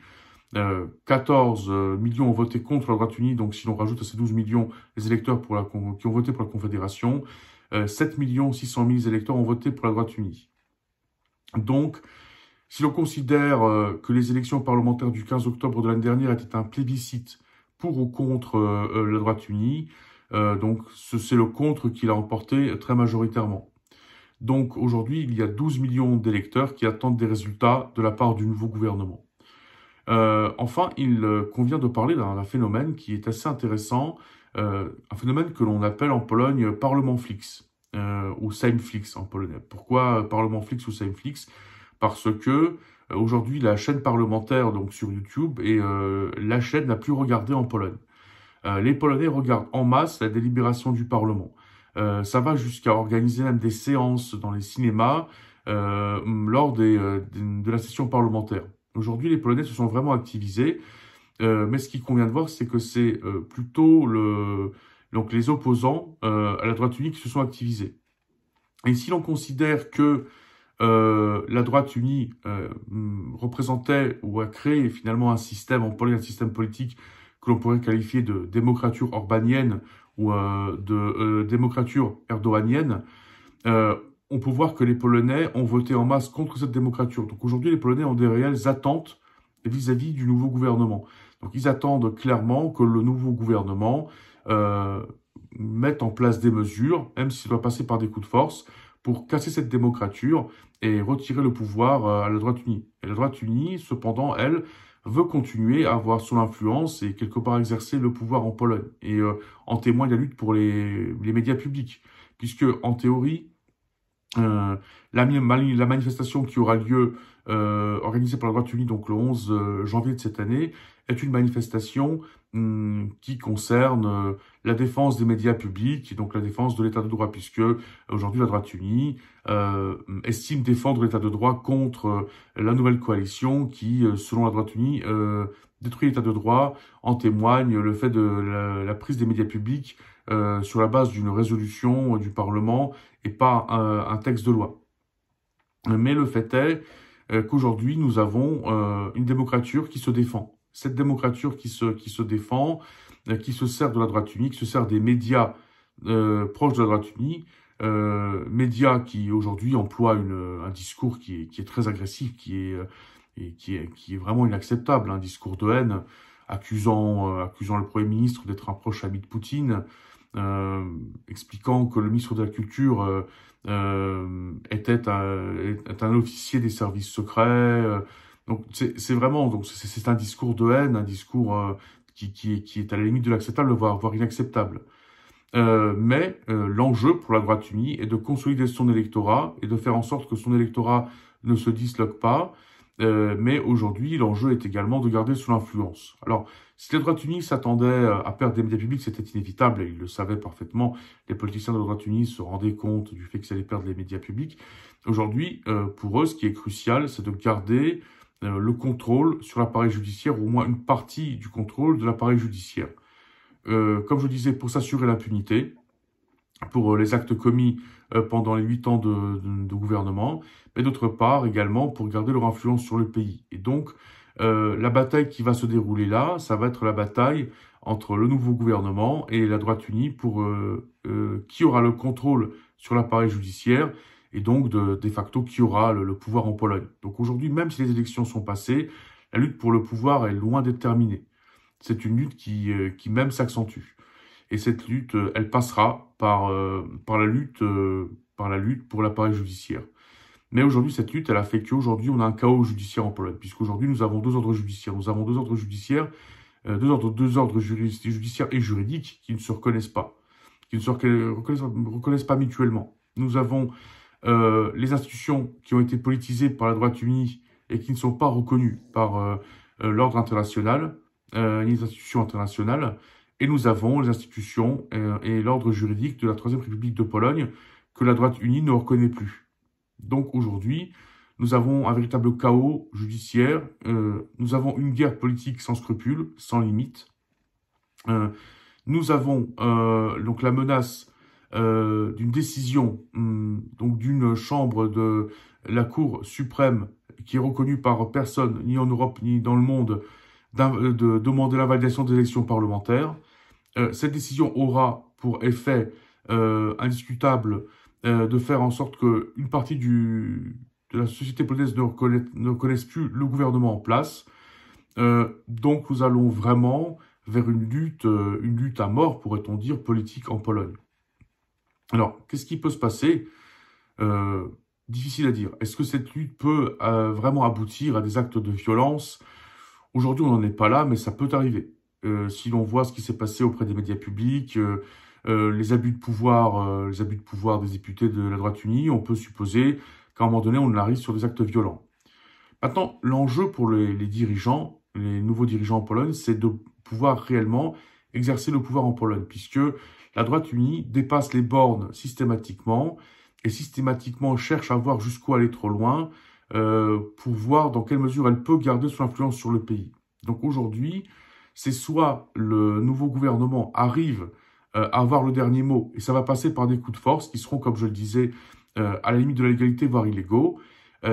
14 millions ont voté contre la droite unie, donc si l'on rajoute à ces 12 millions les électeurs qui ont voté pour la Confédération, 7 600 000 électeurs ont voté pour la droite unie. Donc, si l'on considère que les élections parlementaires du 15 octobre de l'année dernière étaient un plébiscite pour ou contre la droite unie, donc c'est le contre qui l'a emporté très majoritairement. Donc aujourd'hui, il y a 12 millions d'électeurs qui attendent des résultats de la part du nouveau gouvernement. Enfin, il convient de parler d'un phénomène qui est assez intéressant, un phénomène que l'on appelle en Pologne Parlementflix, ou Sejmflix en polonais. Pourquoi Parlementflix ou Sejmflix? Parce que aujourd'hui, la chaîne parlementaire donc sur YouTube est la chaîne la plus regardée en Pologne. Les Polonais regardent en masse la délibération du Parlement. Ça va jusqu'à organiser même des séances dans les cinémas lors de la session parlementaire. Aujourd'hui, les Polonais se sont vraiment activisés, mais ce qu'il convient de voir, c'est que c'est plutôt donc les opposants à la droite unie qui se sont activisés. Et si l'on considère que la droite unie représentait ou a créé finalement un système en Pologne, un système politique que l'on pourrait qualifier de démocrature orbanienne ou de démocrature erdoganienne, on peut voir que les Polonais ont voté en masse contre cette démocrature. Donc aujourd'hui, les Polonais ont des réelles attentes vis-à-vis du nouveau gouvernement. Donc ils attendent clairement que le nouveau gouvernement mette en place des mesures, même s'il doit passer par des coups de force, pour casser cette démocrature et retirer le pouvoir à la droite unie. Et la droite unie, cependant, elle, veut continuer à avoir son influence et quelque part exercer le pouvoir en Pologne. Et en témoigne la lutte pour les médias publics, puisque en théorie, la manifestation qui aura lieu organisée par la droite unie donc le 11 janvier de cette année est une manifestation qui concerne la défense des médias publics et donc la défense de l'état de droit, puisque aujourd'hui la droite unie estime défendre l'état de droit contre la nouvelle coalition qui, selon la droite unie, détruit l'état de droit. En témoigne le fait de la prise des médias publics sur la base d'une résolution du Parlement et pas un texte de loi. Mais le fait est qu'aujourd'hui, nous avons une démocrature qui se défend. Cette démocrature qui se défend, qui se sert de la droite unie, qui se sert des médias proches de la droite unie, médias qui aujourd'hui emploient un discours qui est très agressif, qui est vraiment inacceptable, un discours de haine, accusant le Premier ministre d'être un proche ami de Poutine, expliquant que le ministre de la Culture est un officier des services secrets. Donc c'est vraiment c'est un discours de haine, un discours qui est à la limite de l'acceptable, voire inacceptable. Mais l'enjeu pour la droite unie est de consolider son électorat et de faire en sorte que son électorat ne se disloque pas. Mais aujourd'hui, l'enjeu est également de garder son influence. Alors, si la droite unie s'attendait à perdre des médias publics, c'était inévitable, et ils le savaient parfaitement. Les politiciens de la droite unie se rendaient compte du fait qu'ils allaient perdre les médias publics. Aujourd'hui, pour eux, ce qui est crucial, c'est de garder le contrôle sur l'appareil judiciaire, ou au moins une partie du contrôle de l'appareil judiciaire. Comme je disais, pour s'assurer l'impunité, pour les actes commis pendant les 8 ans de gouvernement, mais d'autre part également pour garder leur influence sur le pays. Et donc, la bataille qui va se dérouler là, ça va être la bataille entre le nouveau gouvernement et la droite unie pour qui aura le contrôle sur l'appareil judiciaire et donc de facto qui aura le pouvoir en Pologne. Donc aujourd'hui, même si les élections sont passées, la lutte pour le pouvoir est loin d'être terminée. C'est une lutte qui même s'accentue. Et cette lutte, elle passera par la lutte pour l'appareil judiciaire. Mais aujourd'hui, cette lutte, elle a fait qu'aujourd'hui, on a un chaos judiciaire en Pologne, puisqu'aujourd'hui, nous avons deux ordres judiciaires. Nous avons deux ordres judiciaires, deux ordres judiciaires et juridiques qui ne se reconnaissent pas, qui ne se reconnaissent pas mutuellement. Nous avons les institutions qui ont été politisées par la droite unie et qui ne sont pas reconnus par l'ordre international, les institutions internationales. Et nous avons les institutions et l'ordre juridique de la Troisième République de Pologne que la droite unie ne reconnaît plus. Donc aujourd'hui, nous avons un véritable chaos judiciaire, nous avons une guerre politique sans scrupules, sans limite. Nous avons donc la menace d'une décision donc d'une chambre de la Cour suprême qui est reconnue par personne, ni en Europe ni dans le monde, de demander l'invalidation des élections parlementaires. Cette décision aura pour effet indiscutable de faire en sorte qu'une partie de la société polonaise ne reconnaisse plus le gouvernement en place. Donc nous allons vraiment vers une lutte à mort, pourrait-on dire, politique en Pologne. Alors, qu'est-ce qui peut se passer? Difficile à dire. Est-ce que cette lutte peut vraiment aboutir à des actes de violence? Aujourd'hui, on n'en est pas là, mais ça peut arriver. Si l'on voit ce qui s'est passé auprès des médias publics, les abus de pouvoir des députés de la droite unie, on peut supposer qu'à un moment donné, on arrive sur des actes violents. Maintenant, l'enjeu pour les dirigeants, les nouveaux dirigeants en Pologne, c'est de pouvoir réellement exercer le pouvoir en Pologne, puisque la droite unie dépasse les bornes systématiquement et systématiquement cherche à voir jusqu'où aller trop loin pour voir dans quelle mesure elle peut garder son influence sur le pays. Donc aujourd'hui, c'est soit le nouveau gouvernement arrive à avoir le dernier mot, et ça va passer par des coups de force qui seront, comme je le disais, à la limite de la légalité, voire illégaux,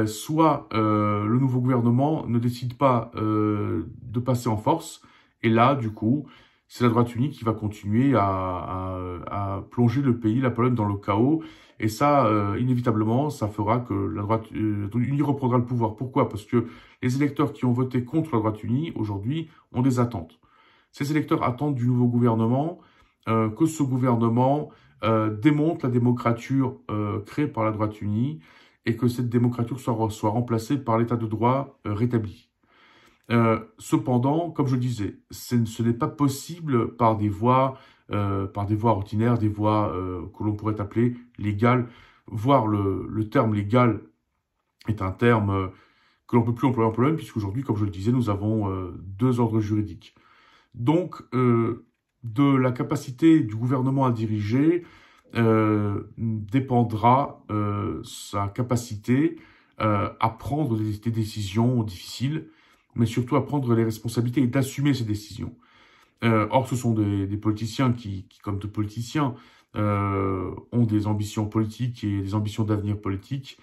soit le nouveau gouvernement ne décide pas de passer en force, et là, du coup, c'est la droite unie qui va continuer à plonger le pays, la Pologne, dans le chaos. Et ça, inévitablement, ça fera que la droite unie reprendra le pouvoir. Pourquoi? Parce que les électeurs qui ont voté contre la droite unie, aujourd'hui, ont des attentes. Ces électeurs attendent du nouveau gouvernement que ce gouvernement démonte la démocrature créée par la droite unie et que cette démocrature soit remplacée par l'état de droit rétabli. Cependant, comme je disais, ce n'est pas possible par des voies ordinaires, des voies que l'on pourrait appeler légales, voire le terme légal est un terme que l'on ne peut plus employer en Pologne, puisqu'aujourd'hui, comme je le disais, nous avons deux ordres juridiques. Donc, de la capacité du gouvernement à diriger dépendra sa capacité à prendre des décisions difficiles, mais surtout à prendre les responsabilités et d'assumer ces décisions. Or, ce sont des politiciens qui, comme tous politiciens, ont des ambitions politiques et des ambitions d'avenir politique.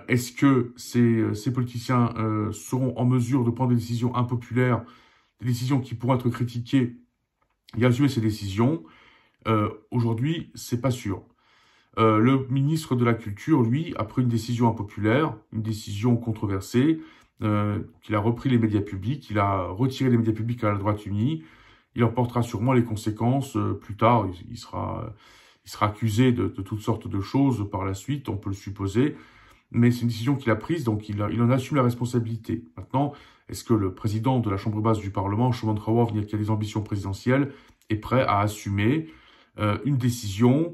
Est-ce que ces politiciens seront en mesure de prendre des décisions impopulaires, des décisions qui pourront être critiquées et assumer ces décisions? Aujourd'hui, c'est pas sûr. Le ministre de la Culture, lui, a pris une décision impopulaire, une décision controversée, qu'il a repris les médias publics, il a retiré les médias publics à la droite unie. Il en portera sûrement les conséquences plus tard. Il sera accusé de toutes sortes de choses par la suite, on peut le supposer. Mais c'est une décision qu'il a prise, donc il en assume la responsabilité. Maintenant, est-ce que le président de la Chambre basse du Parlement, Szymon Hołownia, qui a des ambitions présidentielles, est prêt à assumer une décision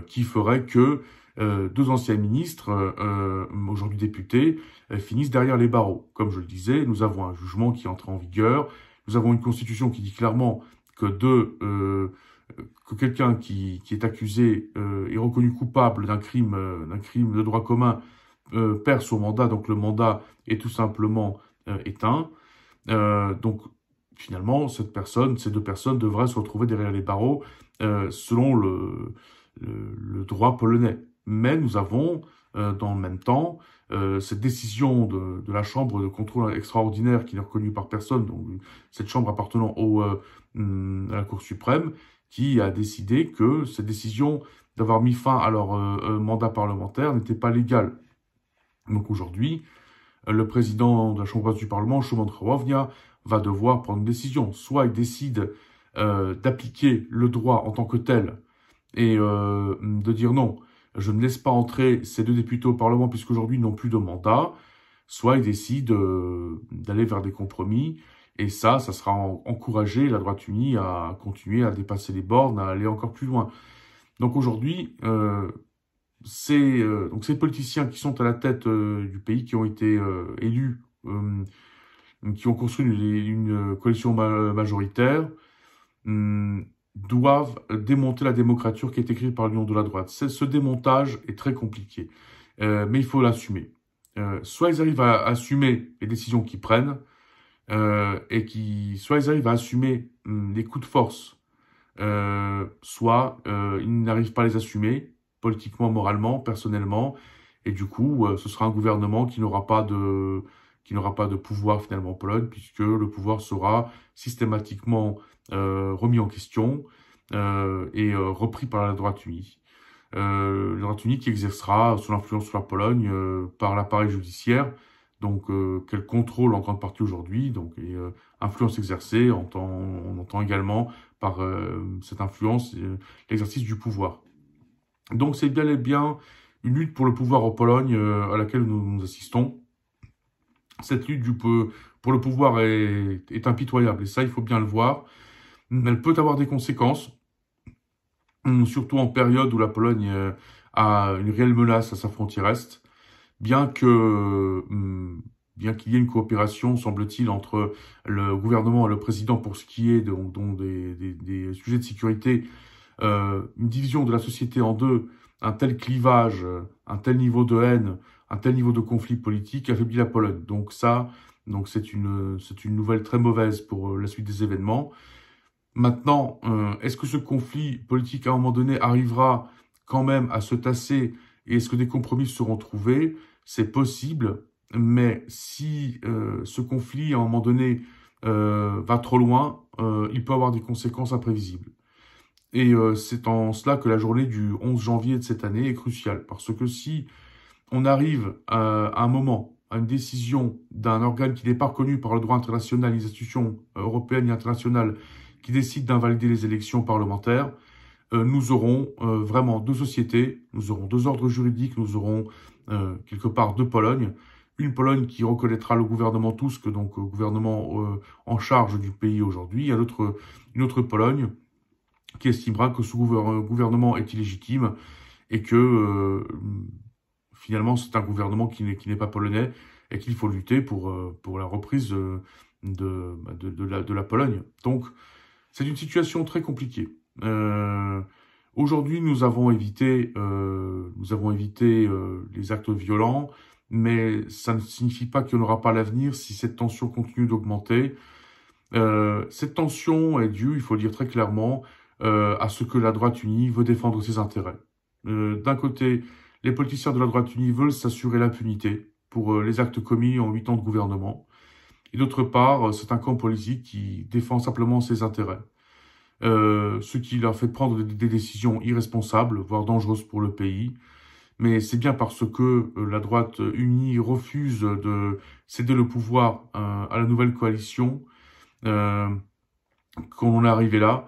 qui ferait que deux anciens ministres, aujourd'hui députés, finissent derrière les barreaux? Comme je le disais, nous avons un jugement qui entre en vigueur, nous avons une constitution qui dit clairement que quelqu'un qui est accusé est reconnu coupable d'un crime de droit commun perd son mandat, donc le mandat est tout simplement éteint. Donc finalement, ces deux personnes devraient se retrouver derrière les barreaux selon le droit polonais. Mais nous avons dans le même temps cette décision de la Chambre de contrôle extraordinaire qui n'est reconnue par personne, donc cette chambre appartenant à la Cour suprême, qui a décidé que cette décision d'avoir mis fin à leur mandat parlementaire n'était pas légale. Donc aujourd'hui, le président de la Chambre basse du Parlement, Szymon Hołownia, va devoir prendre une décision. Soit il décide d'appliquer le droit en tant que tel et de dire non, je ne laisse pas entrer ces deux députés au Parlement puisqu'aujourd'hui ils n'ont plus de mandat, soit il décide d'aller vers des compromis. Et ça sera encourager la droite unie à continuer à dépasser les bornes, à aller encore plus loin. Donc aujourd'hui, donc ces politiciens qui sont à la tête du pays, qui ont été élus, qui ont construit une coalition majoritaire, doivent démonter la démocrature qui est écrite par l'Union de la droite. Ce démontage est très compliqué, mais il faut l'assumer. Soit ils arrivent à assumer les décisions qu'ils prennent, soit ils arrivent à assumer les coups de force, soit ils n'arrivent pas à les assumer politiquement, moralement, personnellement, et du coup, ce sera un gouvernement qui n'aura pas de pouvoir finalement en Pologne, puisque le pouvoir sera systématiquement remis en question et repris par la droite unie. La droite unie qui exercera son influence sur la Pologne par l'appareil judiciaire, donc qu'elle contrôle en grande partie aujourd'hui, donc influence exercée, on entend également par cette influence l'exercice du pouvoir. Donc c'est bien et bien une lutte pour le pouvoir en Pologne à laquelle nous assistons. Cette lutte pour le pouvoir est impitoyable, et ça il faut bien le voir. Elle peut avoir des conséquences, surtout en période où la Pologne a une réelle menace à sa frontière est, bien qu'il y ait une coopération, semble-t-il, entre le gouvernement et le président pour ce qui est des sujets de sécurité, une division de la société en deux, un tel clivage, un tel niveau de haine, un tel niveau de conflit politique affaiblit la Pologne. Donc c'est une nouvelle très mauvaise pour la suite des événements. Maintenant, est-ce que ce conflit politique à un moment donné arrivera quand même à se tasser et est-ce que des compromis seront trouvés? C'est possible, mais si ce conflit à un moment donné va trop loin, il peut avoir des conséquences imprévisibles. Et c'est en cela que la journée du 11 janvier de cette année est cruciale, parce que si on arrive à un moment, à une décision d'un organe qui n'est pas reconnu par le droit international, les institutions européennes et internationales, qui décide d'invalider les élections parlementaires, nous aurons vraiment deux sociétés, nous aurons deux ordres juridiques, nous aurons quelque part deux Polognes. Une Pologne qui reconnaîtra le gouvernement Tusk, donc gouvernement en charge du pays aujourd'hui, et une autre Pologne qui estimera que ce gouvernement est illégitime et que finalement c'est un gouvernement qui n'est pas polonais et qu'il faut lutter pour la reprise de la Pologne. Donc c'est une situation très compliquée. Aujourd'hui, nous avons évité les actes violents, mais ça ne signifie pas qu'il n'y en aura pas à l'avenir si cette tension continue d'augmenter. Cette tension est due, il faut le dire très clairement, à ce que la droite unie veut défendre ses intérêts. D'un côté, les politiciens de la droite unie veulent s'assurer l'impunité pour les actes commis en 8 ans de gouvernement. Et d'autre part, c'est un camp politique qui défend simplement ses intérêts. Ce qui leur fait prendre des décisions irresponsables, voire dangereuses pour le pays. Mais c'est bien parce que la droite unie refuse de céder le pouvoir à la nouvelle coalition qu'on est arrivé là.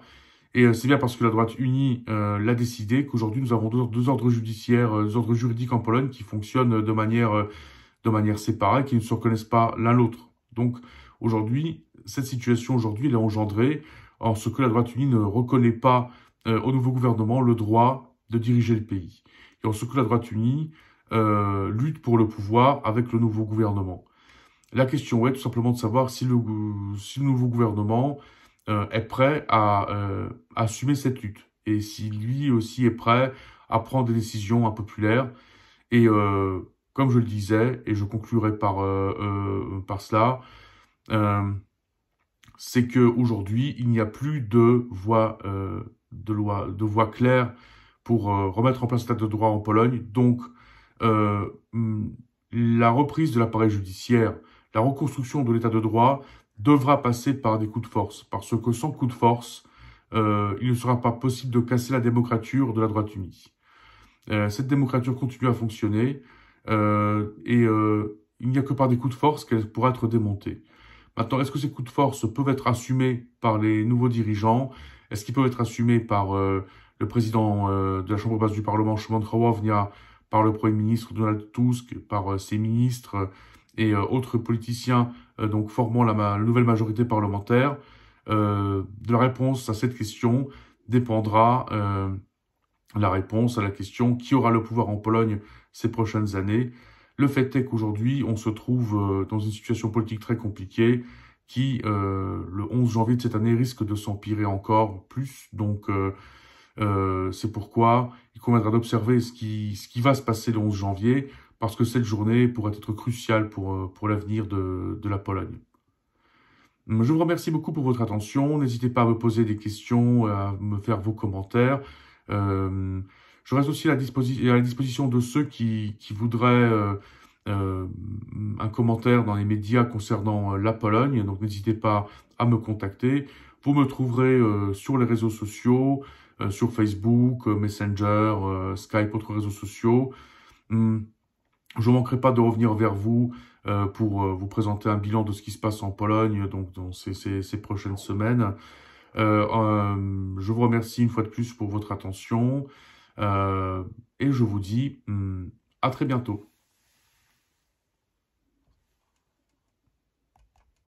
Et c'est bien parce que la droite unie l'a décidé qu'aujourd'hui nous avons deux ordres judiciaires, deux ordres juridiques en Pologne qui fonctionnent de manière séparée, qui ne se reconnaissent pas l'un l'autre. Donc aujourd'hui, cette situation aujourd'hui, elle est engendrée en ce que la droite unie ne reconnaît pas au nouveau gouvernement le droit de diriger le pays. Et en ce que la droite unie lutte pour le pouvoir avec le nouveau gouvernement. La question est tout simplement de savoir si le nouveau gouvernement est prêt à assumer cette lutte. Et si lui aussi est prêt à prendre des décisions impopulaires. Et comme je le disais, et je conclurai par cela, c'est qu'aujourd'hui, il n'y a plus de voie claire pour remettre en place l'état de droit en Pologne. Donc, la reprise de l'appareil judiciaire, la reconstruction de l'état de droit devra passer par des coups de force. Parce que sans coup de force, il ne sera pas possible de casser la démocrature de la droite unie. Cette démocrature continue à fonctionner et il n'y a que par des coups de force qu'elle pourra être démontée. Maintenant, est-ce que ces coups de force peuvent être assumés par les nouveaux dirigeants? Est-ce qu'ils peuvent être assumés par le président de la Chambre basse du Parlement, Szymon Hołownia, par le Premier ministre Donald Tusk, par ses ministres et autres politiciens donc formant la nouvelle majorité parlementaire? De la réponse à cette question dépendra la réponse à la question qui aura le pouvoir en Pologne ces prochaines années. Le fait est qu'aujourd'hui, on se trouve dans une situation politique très compliquée qui, le 11 janvier de cette année, risque de s'empirer encore plus. Donc, c'est pourquoi il conviendra d'observer ce qui va se passer le 11 janvier, parce que cette journée pourrait être cruciale pour l'avenir de la Pologne. Je vous remercie beaucoup pour votre attention. N'hésitez pas à me poser des questions, à me faire vos commentaires. Je reste aussi à la disposition de ceux qui voudraient un commentaire dans les médias concernant la Pologne. Donc n'hésitez pas à me contacter. Vous me trouverez sur les réseaux sociaux, sur Facebook, Messenger, Skype, autres réseaux sociaux. Je ne manquerai pas de revenir vers vous pour vous présenter un bilan de ce qui se passe en Pologne donc dans ces prochaines semaines. Je vous remercie une fois de plus pour votre attention et je vous dis à très bientôt.